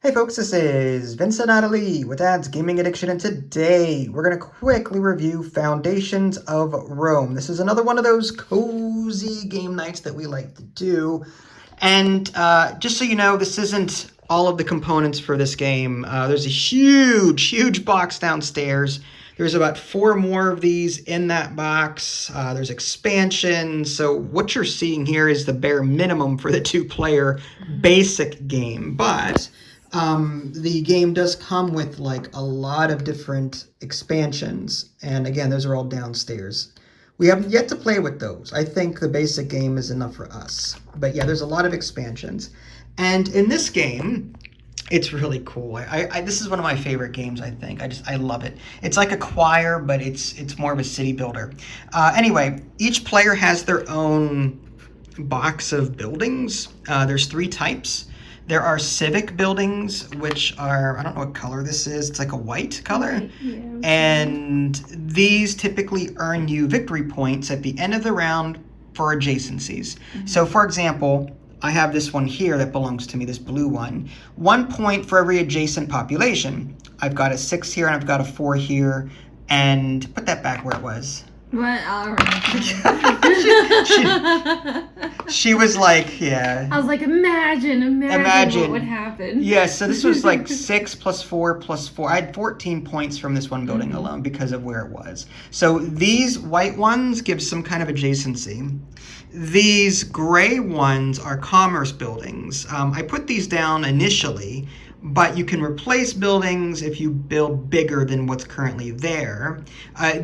Hey folks, this is Vincent Natalie with Ads Gaming Addiction, and today we're going to quickly review Foundations of Rome. This is another one of those cozy game nights that we like to do. And just so you know, this isn't all of the components for this game. There's a huge box downstairs. There's about 4 more of these in that box. There's expansions. So what you're seeing here is the bare minimum for the 2-player basic game. But the game does come with like a lot of different expansions, and again, those are all downstairs. We haven't yet to play with those. I think the basic game is enough for us, but yeah, there's a lot of expansions. And in this game, it's really cool. This is one of my favorite games, I think. I love it. It's like Acquire, but it's more of a city builder. Anyway, each player has their own box of buildings. There's 3 types. There are civic buildings, which are, I don't know what color this is. It's like a white color. Yeah. And these typically earn you victory points at the end of the round for adjacencies. Mm-hmm. So for example, I have this one here that belongs to me, this blue one. 1 point for every adjacent population. I've got a 6 here and I've got a 4 here. And put that back where it was. What? All right. she was like, yeah. I was like, imagine what would happen. Yeah, so this was like 6 plus 4 plus 4. I had 14 points from this one building alone because of where it was. So these white ones give some kind of adjacency. These gray ones are commerce buildings. I put these down initially, but you can replace buildings if you build bigger than what's currently there.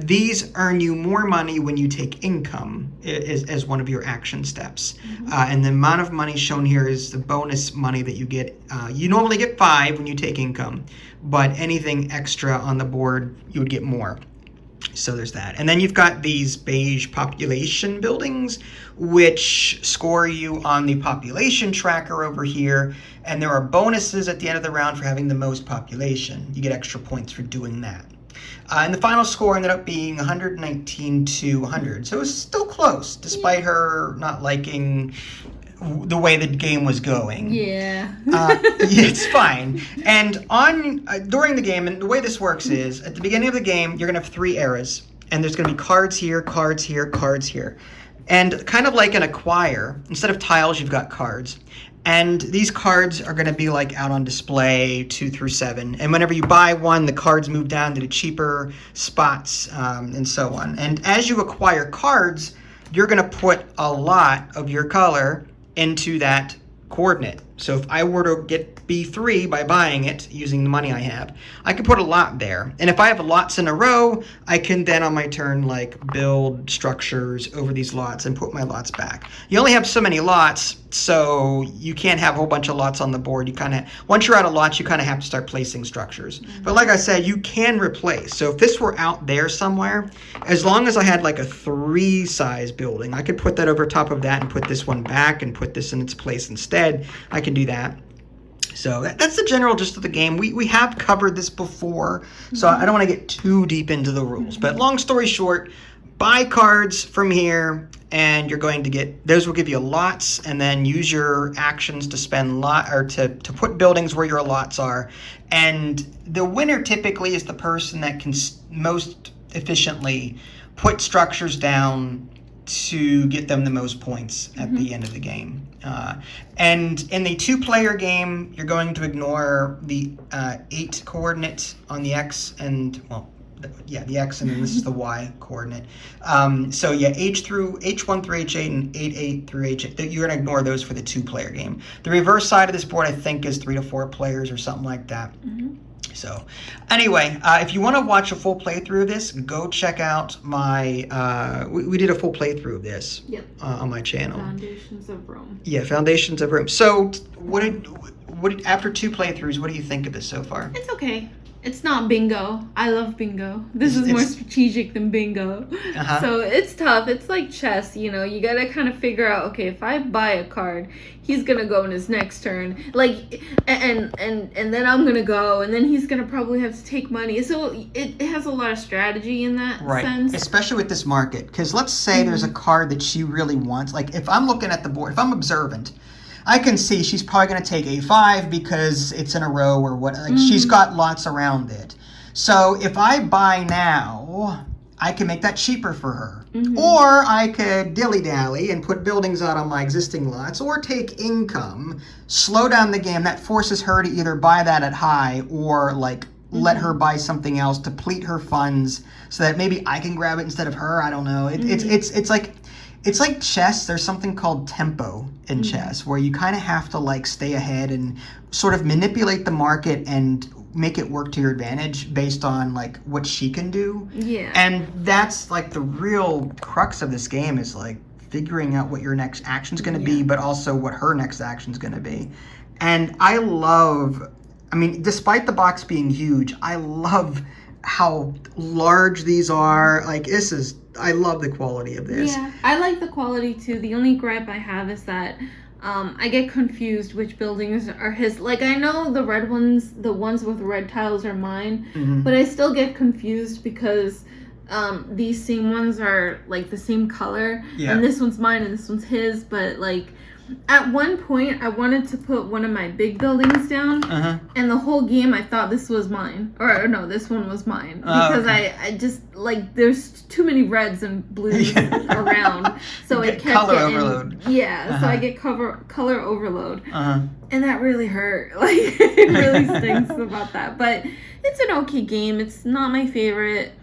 These earn you more money when you take income as one of your action steps. Mm-hmm. And the amount of money shown here is the bonus money that you get. You normally get 5 when you take income, but anything extra on the board, you would get more. So there's that. And then you've got these beige population buildings, which score you on the population tracker over here. And there are bonuses at the end of the round for having the most population. You get extra points for doing that. And the final score ended up being 119 to 100. So it was still close, despite her not liking the way the game was going. Yeah. It's fine. And during the game, and the way this works is, at the beginning of the game, you're going to have 3 eras. And there's going to be cards here, cards here, cards here. And kind of like an Acquire, instead of tiles, you've got cards. And these cards are going to be like out on display 2 through 7. And whenever you buy one, the cards move down to the cheaper spots, and so on. And as you acquire cards, you're going to put a lot of your color into that coordinate. So if I were to get B3 by buying it using the money I have, I can put a lot there. And if I have lots in a row, I can then on my turn like build structures over these lots and put my lots back. You only have so many lots, so you can't have a whole bunch of lots on the board. You kind of, once you're out of lots, you kind of have to start placing structures. Mm-hmm. But like I said, you can replace. So if this were out there somewhere, as long as I had like a 3 size building, I could put that over top of that and put this one back and put this in its place instead. I can do that. So that's the general gist of the game. We have covered this before, so I don't want to get too deep into the rules. But long story short, buy cards from here, and you're going to get, those will give you lots, and then use your actions to spend to put buildings where your lots are. And the winner typically is the person that can most efficiently put structures down to get them the most points at the end of the game. And in the 2-player game, you're going to ignore the 8 coordinate on the X and, well, the X, and then this is the Y coordinate. So yeah, H1 through H8 and 8 through H8. You're going to ignore those for the 2-player game. The reverse side of this board, I think, is 3 to 4 players or something like that. Mm-hmm. So anyway, if you want to watch a full playthrough of this, go check out my, we did a full playthrough of this. Yep. On my channel. Foundations of Rome. Yeah, Foundations of Rome. So after 2 playthroughs, what do you think of this so far? It's okay. It's not bingo. I love bingo. This is more strategic than bingo. Uh-huh. So it's tough. It's like chess, you know. You gotta kind of figure out, okay, if I buy a card, he's gonna go in his next turn. Like, and then I'm gonna go, and then he's gonna probably have to take money. So it has a lot of strategy in that sense. Especially with this market. Because let's say there's a card that she really wants. Like, if I'm looking at the board, if I'm observant, I can see she's probably going to take a5 because it's in a row or what. Like she's got lots around it. So if I buy now, I can make that cheaper for her. Or I could dilly-dally and put buildings out on my existing lots, or take income, slow down the game. That forces her to either buy that at high or like let her buy something else, deplete her funds so that maybe I can grab it instead of her. I don't know. It's like chess. There's something called tempo in chess where you kind of have to like stay ahead and sort of manipulate the market and make it work to your advantage based on like what she can do. Yeah. And that's like the real crux of this game is like figuring out what your next action's going to be, but also what her next action's going to be. And I mean, despite the box being huge, I love how large these are. Like I love the quality of this. Yeah, I like the quality too. The only gripe I have is that I get confused which buildings are his. Like, I know the red ones, the ones with red tiles are mine, but I still get confused because these same ones are like the same color, and this one's mine and this one's his, but like at one point I wanted to put one of my big buildings down, and the whole game I thought this was mine, or no, this one was mine, because I just like there's too many reds and blues around, so it kept color getting, overload. So I get color overload, and that really hurt. Like it really stinks about that, but it's an okay game. It's not my favorite.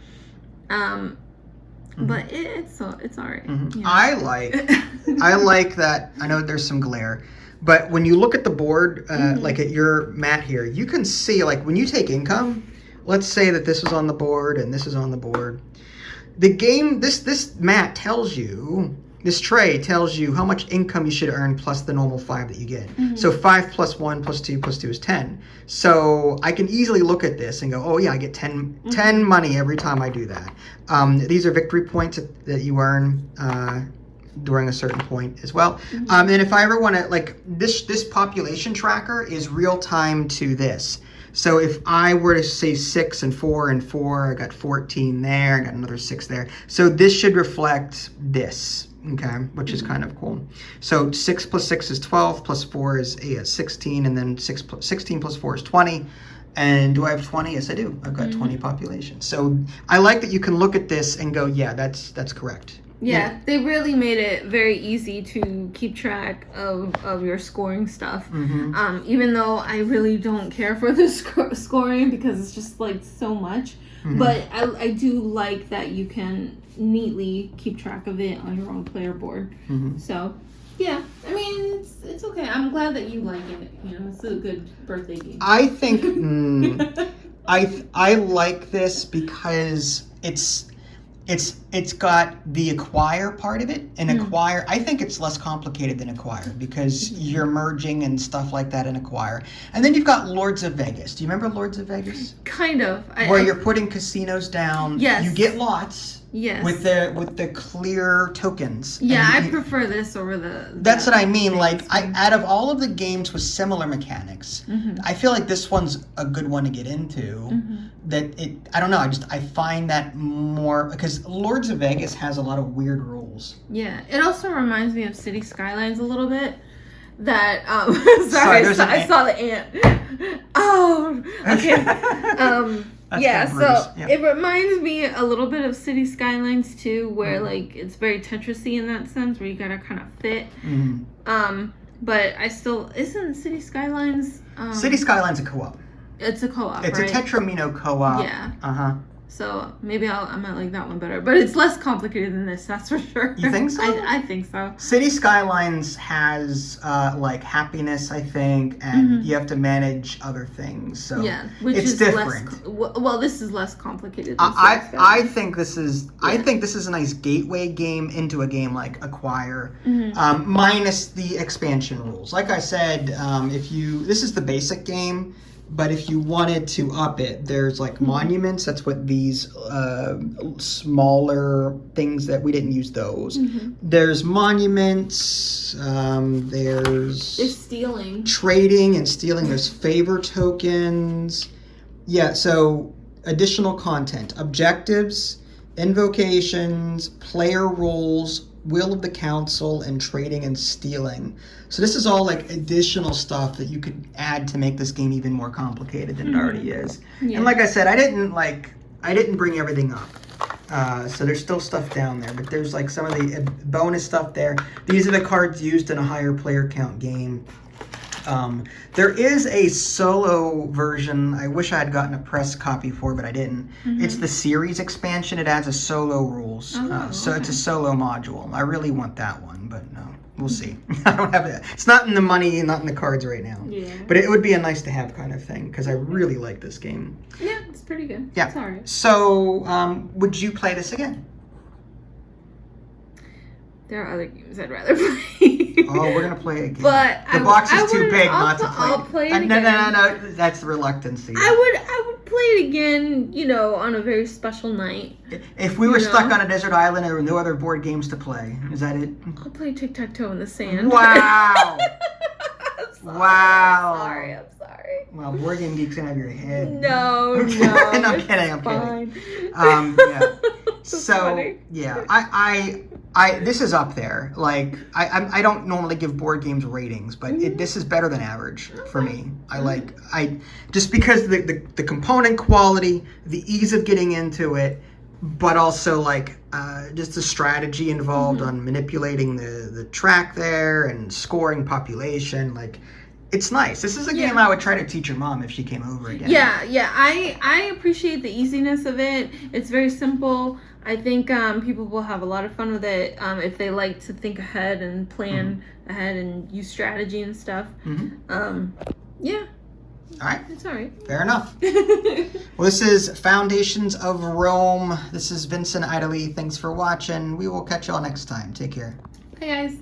But it's alright. Yeah. I like that. I know there's some glare, but when you look at the board, like at your mat here, you can see like when you take income. Let's say that this is on the board and this is on the board. The game, this mat tells you. This tray tells you how much income you should earn plus the normal 5 that you get. So 5 plus 1 plus 2 plus 2 is 10. So I can easily look at this and go, oh yeah, I get 10 money every time I do that. These are victory points that you earn during a certain point as well. And if I ever want to, like this population tracker is real time to this. So if I were to say 6 and 4 and 4, I got 14 there, I got another 6 there. So this should reflect this. Okay, which is kind of cool. So 6 plus 6 is 12, plus 4 is 16, and then 16 plus 4 is 20. And do I have 20? Yes, I do. I've got 20 population. So I like that you can look at this and go, yeah, that's correct. Yeah, they really made it very easy to keep track of your scoring stuff. Even though I really don't care for the scoring because it's just like so much. But I do like that you can neatly keep track of it on your own player board. So, yeah, I mean, it's okay. I'm glad that you like it. You know, it's a good birthday game. I think I like this because it's got the acquire part of it, and acquire, I think it's less complicated than acquire because you're merging and stuff like that in acquire. And then you've got Lords of Vegas. Do you remember Lords of Vegas? Kind of. Where you're putting casinos down. Yes. You get lots. Yes. With the clear tokens. Yeah, I prefer this over the that's what I mean. Like, out of all of the games with similar mechanics, I feel like this one's a good one to get into. I don't know. I find that more because Lords of Vegas has a lot of weird rules. Yeah, it also reminds me of City Skylines a little bit. That Sorry, I saw the ant. Oh, okay. Yeah, so it reminds me a little bit of City Skylines too, where like it's very Tetris-y in that sense, where you gotta kind of fit. But I still isn't City Skylines. City Skylines a co-op. It's a co-op. It's right? a Tetramino co-op. Yeah. So maybe I might like that one better, but it's less complicated than this, that's for sure. You think so? I think so. City Skylines has like happiness, I think, and you have to manage other things. So yeah, which it's is different. Well, this is less complicated. Than I think this is I think this is a nice gateway game into a game like Acquire, minus the expansion rules. Like I said, this is the basic game. But if you wanted to up it, there's like monuments. That's what these smaller things that we didn't use those. There's monuments. There's stealing. Trading and stealing. There's favor tokens. Yeah, so additional content. Objectives, invocations, player roles, Will of the Council and Trading and Stealing. So this is all like additional stuff that you could add to make this game even more complicated than it already is. Yeah. And like I said, I didn't bring everything up. So there's still stuff down there, but there's like some of the bonus stuff there. These are the cards used in a higher player count game. There is a solo version. I wish I had gotten a press copy for, but I didn't. It's the series expansion. It adds a solo rules. So it's a solo module. I really want that one, but no, we'll see. I don't have it. It's not in the money, not in the cards right now. Yeah. But it would be a nice to have kind of thing because I really like this game. Yeah, it's pretty good. Yeah. It's alright. So, would you play this again? There are other games I'd rather play. Oh, we're gonna play it again. But the box is too big not to play. I'll play it again. No. That's the reluctancy. I would play it again, on a very special night. If we were stuck on a desert island and there were no other board games to play, is that it? I'll play tic-tac-toe in the sand. Wow. Wow. I'm sorry. Well, Board Game Geek's gonna have your head. No. I'm kidding. I'm kidding. Yeah. So funny. yeah, this is up there. Like I don't normally give board games ratings, but this is better than average for me. I just because the component quality, the ease of getting into it, but also just the strategy involved on manipulating the track there and scoring population. It's nice. This is a game I would try to teach your mom if she came over again. Yeah. I appreciate the easiness of it. It's very simple. I think people will have a lot of fun with it if they like to think ahead and plan ahead and use strategy and stuff. Yeah. All right. It's all right. Fair enough. Well, this is Foundations of Rome. This is Vincent Idley. Thanks for watching. We will catch y'all next time. Take care. Hey, guys.